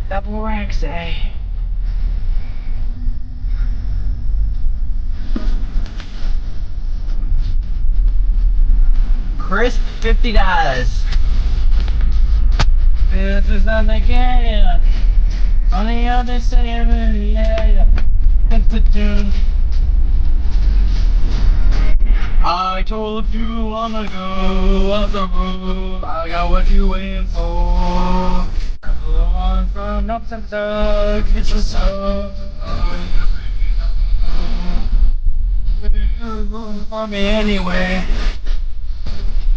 Double X, eh? Crisp $50. This is not the game. On the other side of it, yeah. It's the tune. I told you long ago, I got what you waiting for. On from ups and downs, it's just so. For me anyway.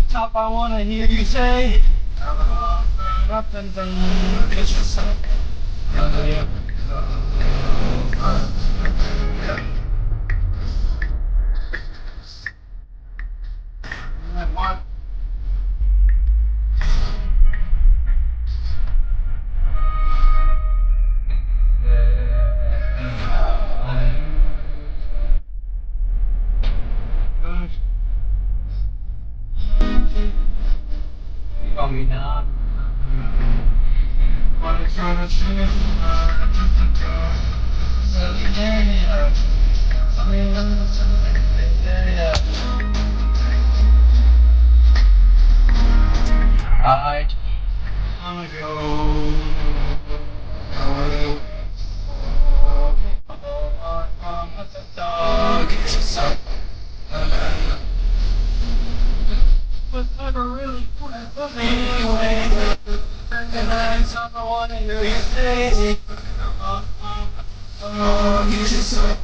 Top, I wanna hear you say. Up and down, it's just so. What? You call me now. Wanna try to see it? I wanna go. Dog. But I don't really want me anyway. And I don't wanna hear you say. You just so.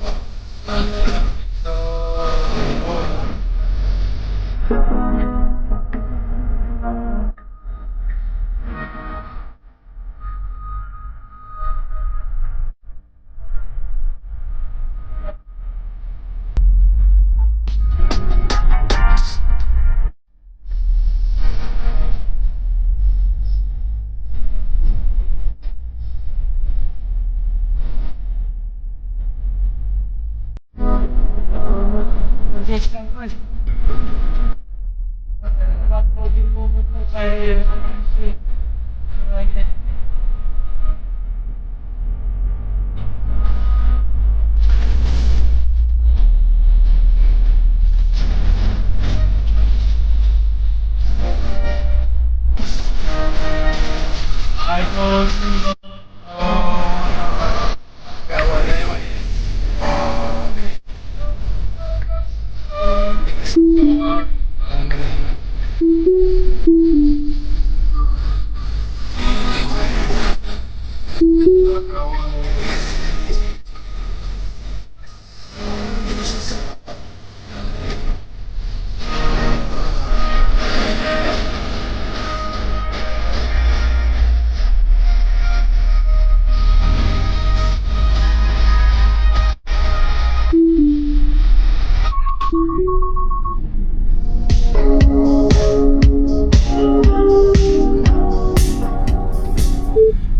I told you. Got one anyway.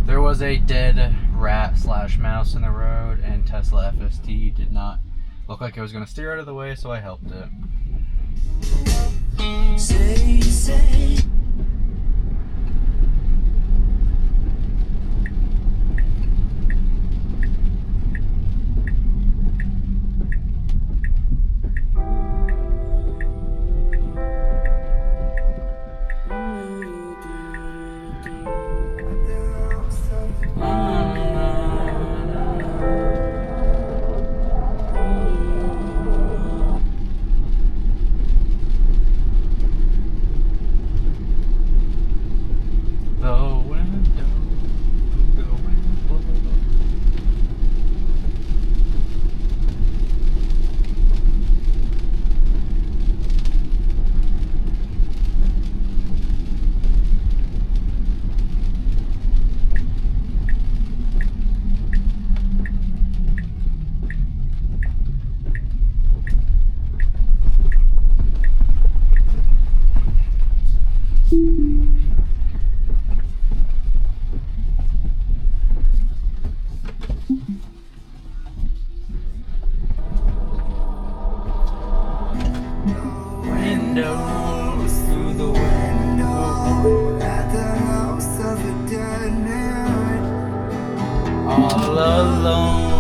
There was a dead rat / mouse in the road, and Tesla FSD did not look like it was going to steer out of the way, so I helped it. Say. all alone.